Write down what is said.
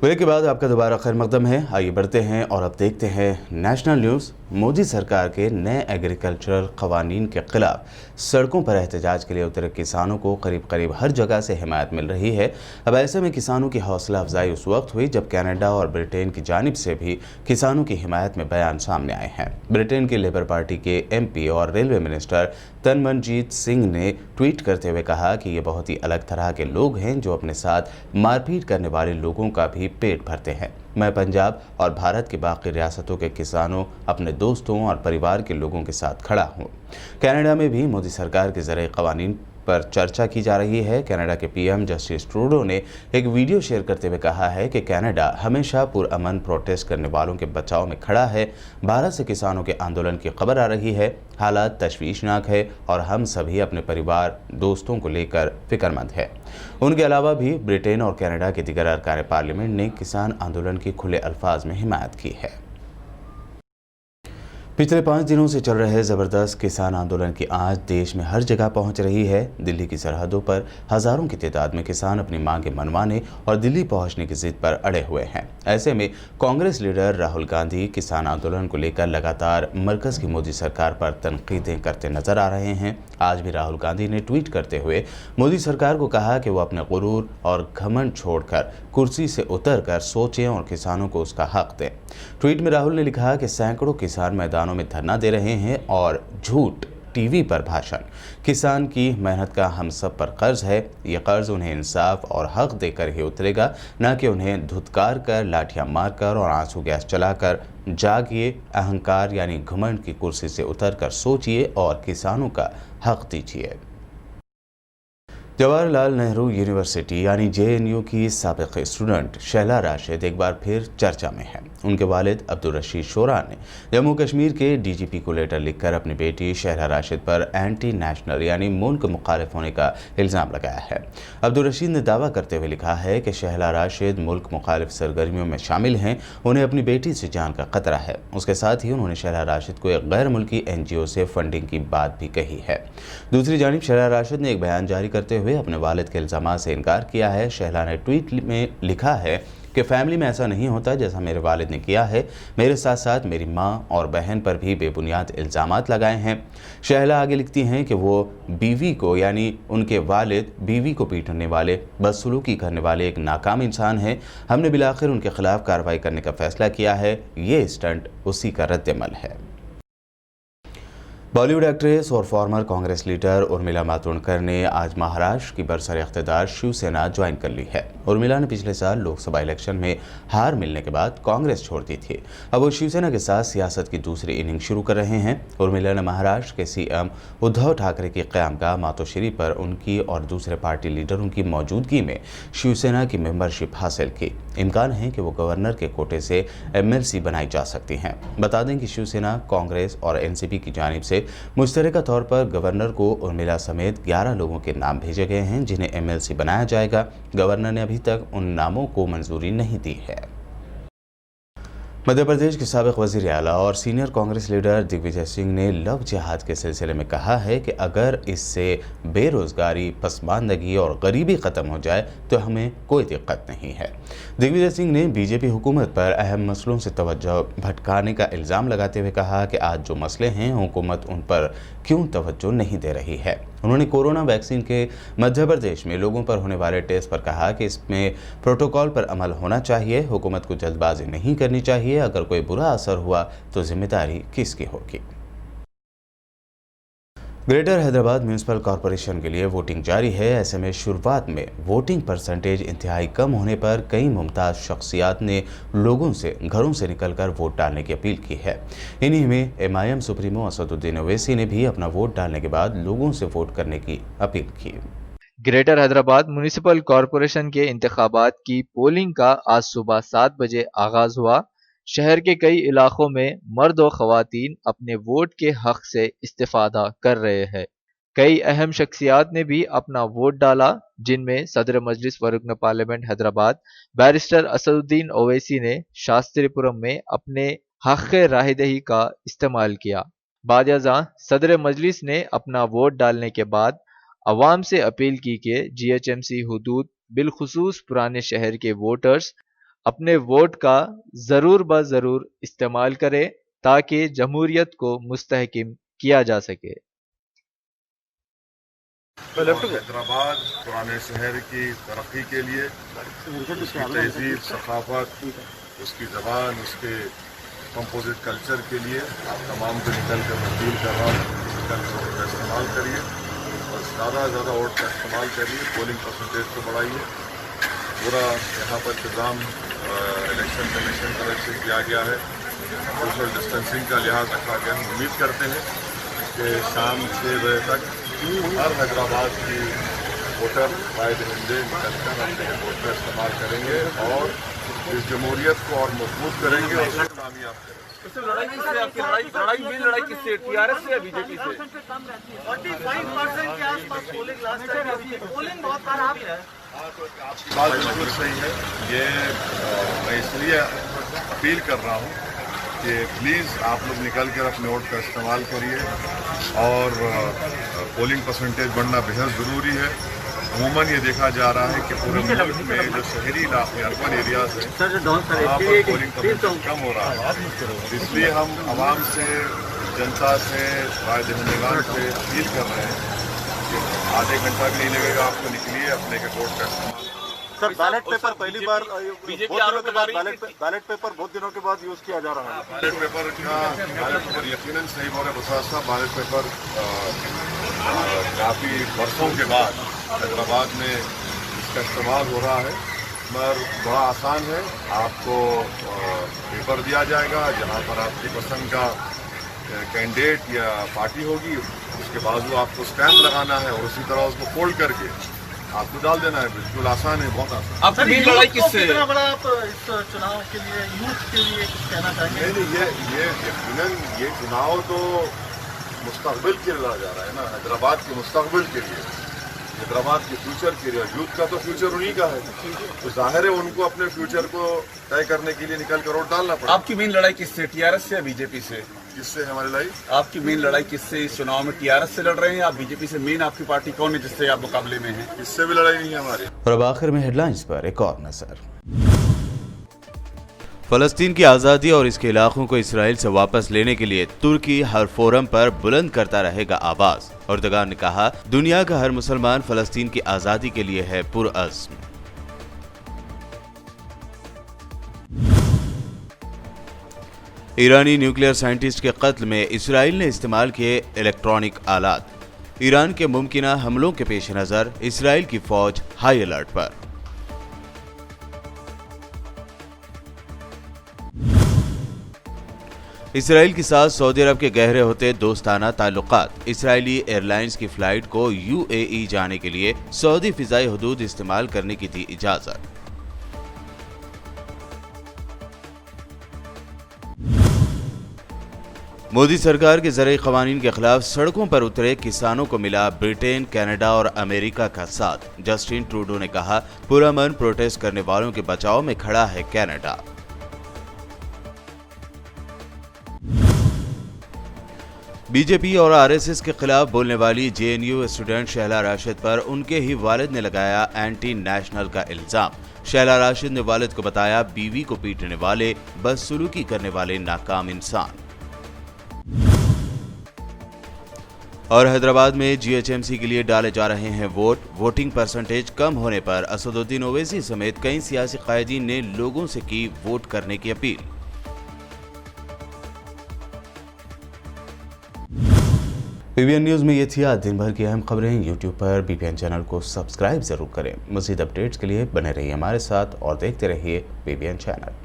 Break के बाद आपका दोबारा खैर मकदम है। आइए बढ़ते हैं और अब देखते हैं नेशनल न्यूज़। मोदी सरकार के नए एग्रीकल्चरल कवानीन के खिलाफ सड़कों पर एहतजाज के लिए उतरे किसानों को करीब करीब हर जगह से हिमायत मिल रही है। अब ऐसे में किसानों की हौसला अफजाई उस वक्त हुई जब कनाडा और ब्रिटेन की जानिब से भी किसानों की हिमायत में बयान सामने आए हैं। ब्रिटेन की लेबर पार्टी के MP और रेलवे मिनिस्टर तनमनजीत सिंह ने ट्वीट करते हुए कहा कि ये बहुत ही अलग तरह के लोग हैं जो अपने साथ मारपीट करने वाले लोगों का भी पेट भरते हैं। मैं पंजाब और भारत की बाकी रियासतों के किसानों, अपने दोस्तों और परिवार के लोगों के साथ खड़ा हूँ। कनाडा में भी मोदी सरकार के ज़रिए कवानीन पर चर्चा की जा रही है। कनाडा के PM जस्टिस ट्रूडो ने एक वीडियो शेयर करते हुए कहा है कि कनाडा हमेशा पुरअमन प्रोटेस्ट करने वालों के बचाव में खड़ा है। भारत से किसानों के आंदोलन की खबर आ रही है। हालात तशवीशनाक है और हम सभी अपने परिवार, दोस्तों को लेकर फिक्रमंद है। उनके अलावा भी ब्रिटेन और कनाडा के दीगर अरकान पार्लियामेंट ने किसान आंदोलन की खुले अल्फाज में हिमायत की है। पिछले 5 दिनों से चल रहे ज़बरदस्त किसान आंदोलन की आंच देश में हर जगह पहुंच रही है। दिल्ली की सरहदों पर हज़ारों की तादाद में किसान अपनी मांगें मनवाने और दिल्ली पहुंचने की जिद पर अड़े हुए हैं। ऐसे में कांग्रेस लीडर राहुल गांधी किसान आंदोलन को लेकर लगातार मरकज़ की मोदी सरकार पर तनकीदें करते नजर आ रहे हैं। आज भी राहुल गांधी ने ट्वीट करते हुए मोदी सरकार को कहा कि वो अपने गुरूर और घमंड छोड़कर कुर्सी से उतर कर सोचें और किसानों को उसका हक दें। ट्वीट में राहुल ने लिखा कि सैकड़ों किसान मैदानों में धरना दे रहे हैं और झूठ टीवी पर भाषण। किसान की मेहनत का हम सब पर कर्ज है। ये कर्ज उन्हें इंसाफ और हक देकर ही उतरेगा, न कि उन्हें धुतकार कर, लाठियां मारकर और आंसू गैस चलाकर। जागिए, अहंकार यानी घमंड की कुर्सी से उतरकर सोचिए और किसानों का हक दीजिए। जवाहरलाल नेहरू यूनिवर्सिटी यानी JNU की साबिक स्टूडेंट शैला राशिद एक बार फिर चर्चा में है। उनके वालिद अब्दुल रशीद शोरा ने जम्मू कश्मीर के DGP को लेटर लिखकर अपनी बेटी शैला राशिद पर एंटी नेशनल यानी मुल्क मुखालिफ होने का इल्ज़ाम लगाया है। अब्दुल रशीद ने दावा करते हुए लिखा है कि शैला राशिद मुल्क मुखालिफ सरगर्मियों में शामिल हैं, उन्हें अपनी बेटी से जान का खतरा है। उसके साथ ही उन्होंने शैला राशिद को एक गैर मुल्की NGO से फंडिंग की बात भी कही है। दूसरी जानिब शैला राशिद ने एक बयान जारी करते हुए अपने वालिद के इल्ज़ामात से इनकार किया है। शैला ने ट्वीट में लिखा है कि फैमिली में ऐसा नहीं होता जैसा मेरे वालिद ने किया है। मेरे साथ साथ मेरी माँ और बहन पर भी बेबुनियाद इल्ज़ामात लगाए हैं। शैला आगे लिखती हैं कि वो बीवी को यानी उनके वालिद बीवी को पीटने वाले, बदसलूकी करने वाले एक नाकाम इंसान हैं। हमने बिलाखिर उनके खिलाफ कार्रवाई करने का फैसला किया है। ये स्टंट उसी का रद्द-ए-अमल है। बॉलीवुड एक्ट्रेस और फॉर्मर कांग्रेस लीडर उर्मिला मातोंडकर ने आज महाराष्ट्र की बरसर-ए-इख्तिदार शिवसेना ज्वाइन कर ली है। उर्मिला ने पिछले साल लोकसभा इलेक्शन में हार मिलने के बाद कांग्रेस छोड़ दी थी। अब वो शिवसेना के साथ सियासत की दूसरी इनिंग शुरू कर रहे हैं। उर्मिला ने महाराष्ट्र के CM उद्धव ठाकरे की क़यामगाह मातोश्री पर उनकी और दूसरे पार्टी लीडरों की मौजूदगी में शिवसेना की मेंबरशिप हासिल की। इम्कान है कि वो गवर्नर के कोटे से MLC बनाई जा सकती हैं। बता दें कि शिवसेना, कांग्रेस और NCP की जानिब से मुश्तरका तौर पर गवर्नर को उर्मिला समेत 11 लोगों के नाम भेजे गए हैं जिन्हें MLC बनाया जाएगा। गवर्नर ने अभी तक उन नामों को मंजूरी नहीं दी है। मध्य प्रदेश के साबिक वज़ीर आला और सीनियर कांग्रेस लीडर दिग्विजय सिंह ने लव जिहाद के सिलसिले में कहा है कि अगर इससे बेरोजगारी, पसमानदगी और गरीबी ख़त्म हो जाए तो हमें कोई दिक्कत नहीं है। दिग्विजय सिंह ने BJP हुकूमत पर अहम मसलों से तवज्जो भटकाने का इल्ज़ाम लगाते हुए कहा कि आज जो मसले हैं हुकूमत उन पर क्यों तवज्जो नहीं दे रही है। उन्होंने कोरोना वैक्सीन के मध्य प्रदेश में लोगों पर होने वाले टेस्ट पर कहा कि इसमें प्रोटोकॉल पर अमल होना चाहिए। हुकूमत को जल्दबाजी नहीं करनी चाहिए। अगर कोई बुरा असर हुआ तो जिम्मेदारी किसकी होगी। ग्रेटर हैदराबाद म्यूनिसिपल कॉरपोरेशन के लिए वोटिंग जारी है। ऐसे में शुरुआत में वोटिंग परसेंटेज इंतहाई कम होने पर कई मुमताज़ शख्सियात ने लोगों से घरों से निकलकर वोट डालने की अपील की है। इन्हीं में MIM सुप्रीमो असदुद्दीन ओवैसी ने भी अपना वोट डालने के बाद लोगों से वोट करने की अपील की। ग्रेटर हैदराबाद म्युनिसिपल कॉरपोरेशन के इंतखाबात की पोलिंग का आज सुबह 7 बजे आगाज हुआ। शहर के कई इलाकों में मर्द और खवातीन अपने वोट के हक से इस्तेफादा कर रहे हैं। कई अहम शख्सियात ने भी अपना वोट डाला, जिनमें सदर मजलिस व रुकन पार्लियामेंट हैदराबाद बैरिस्टर असदुद्दीन ओवैसी ने शास्त्रीपुरम में अपने हक राहदही का इस्तेमाल किया। बादशाह सदर मजलिस ने अपना वोट डालने के बाद अवाम से अपील की कि GHMC हुदूद बिलखुसूस पुराने शहर के वोटर्स अपने वोट का जरूर ब जरूर इस्तेमाल करें ताकि जमहूरियत को मुस्तहकिम किया जा सके। हैदराबाद पुराने शहर की तरक्की के लिए, उसकी तहजीब, सकाफत, उसकी ज़बान, उसके कंपोजिट कल्चर के लिए आप तमाम को निकल कर अपील कर रहा हूँ, निकल कर वोट का इस्तेमाल करिए और ज़्यादा से ज़्यादा वोट का इस्तेमाल करिए, पोलिंग परसेंटेज को बढ़ाइए। पूरा यहाँ पर इंतज़ाम इलेक्शन कमीशन की तरफ से किया गया है, सोशल डिस्टेंसिंग का लिहाज रखा गया है। उम्मीद करते हैं कि शाम 6 बजे तक हर हैदराबाद की वोटर कायद हिंदे निकलकर अपने वोट का इस्तेमाल करेंगे और इस जमहूरियत को और मजबूत करेंगे और उसको कामयाब करेंगे। लड़ाई किससे, आपकी लड़ाई किससे, टीआरएस से या बीजेपी से? 45% के आसपास पोलिंग लास्ट टाइम रहती है, पोलिंग बहुत खराब है। बात बिल्कुल सही है। ये मैं इसलिए अपील कर रहा हूँ कि प्लीज़ आप लोग निकल कर अपने वोट का इस्तेमाल करिए और पोलिंग परसेंटेज बढ़ना बेहद ज़रूरी है। अमूमन ये देखा जा रहा है कि पूरे मुल्क में जो शहरी इलाके, अर्बन एरियाज हैं, वहाँ पर पोलिंग परसेंटेज कम हो रहा है। इसलिए हम आवाम से, जनता से, राय दहिंदगान से अपील कर रहे हैं कि आधे घंटा भी नहीं लगेगा, आपको निकलिए अपने के वोट का इस्तेमाल। सर, बैलेट पेपर पहली बार बैलेट पेपर बहुत दिनों के बाद यूज किया जा रहा है। बैलेट पेपर यकीनन सही बोल रहे बसार साहब, बैलेट पेपर काफ़ी वर्षों के बाद हैदराबाद में इसका इस्तेमाल हो रहा है, मगर बड़ा आसान है। आपको पेपर दिया जाएगा, जहाँ पर आपकी पसंद का कैंडिडेट या पार्टी होगी, उसके बाजू आपको स्टैम्प लगाना है और उसी तरह उसको फोल्ड करके आपको डाल देना है। बिल्कुल आसान है, बहुत आसान। आपकी मेन लड़ाई किससे? कितना बड़ा आप इस चुनाव के लिए, यूथ के लिए कुछ कहना चाहेंगे? नहीं, ये यकीनन ये चुनाव तो मुस्तकबिल के लिए लड़ा जा रहा है ना, हैदराबाद के मुस्तकबिल के लिए, हैदराबाद के फ्यूचर के लिए। यूथ का तो फ्यूचर उन्हीं का है, तो जाहिर है उनको अपने फ्यूचर को तय करने के लिए निकल कर वोट डालना पड़ेगा। आपकी मेन लड़ाई किससे, टीआरएस से या बीजेपी से? किससे हमारी लड़ाई? आपकी मेन लड़ाई किससे इस चुनाव में, टीआरएस से लड़ रहे हैं या बीजेपी से? मेन आपकी पार्टी कौन है जिससे आप मुकाबले में हैं? इससे भी लड़ाई नहीं है हमारी। और अब आखिर में हेडलाइंस पर एक और नजर। फलस्तीन की आज़ादी और इसके इलाकों को इसराइल से वापस लेने के लिए तुर्की हर फोरम पर बुलंद करता रहेगा आवाज। एर्दोगान ने कहा, दुनिया का हर मुसलमान फलस्तीन की आज़ादी के लिए है पुरअज़्म। ईरानी न्यूक्लियर साइंटिस्ट के कत्ल में इसराइल ने इस्तेमाल किए इलेक्ट्रॉनिक आलात। ईरान के मुमकिना हमलों के पेश नजर इसराइल की फौज हाई अलर्ट पर। इसराइल के साथ सऊदी अरब के गहरे होते दोस्ताना ताल्लुकात। इसराइली एयरलाइंस की फ्लाइट को यूएई जाने के लिए सऊदी फिजाई हदूद इस्तेमाल करने की दी इजाजत। मोदी सरकार के ज़रिए क़वानीन के खिलाफ सड़कों पर उतरे किसानों को मिला ब्रिटेन, कनाडा और अमेरिका का साथ। जस्टिन ट्रूडो ने कहा, पुरअमन प्रोटेस्ट करने वालों के बचाव में खड़ा है कनाडा। बीजेपी और आरएसएस के खिलाफ बोलने वाली जेएनयू स्टूडेंट शहला राशिद पर उनके ही वालिद ने लगाया एंटी नेशनल का इल्जाम। शहला राशिद ने वालिद को बताया, बीवी को पीटने वाले, बदसलूकी करने वाले नाकाम इंसान। और हैदराबाद में जीएचएमसी के लिए डाले जा रहे हैं वोट। वोटिंग परसेंटेज कम होने पर असदुद्दीन ओवैसी समेत कई सियासी कायदीन ने लोगों से की वोट करने की अपील। बीबीएन न्यूज में ये थी आज दिन भर की अहम खबरें। यूट्यूब पर बीबीएन चैनल को सब्सक्राइब जरूर करें। मज़ीद अपडेट्स के लिए बने रहिए हमारे साथ और देखते रहिए बीबीएन चैनल।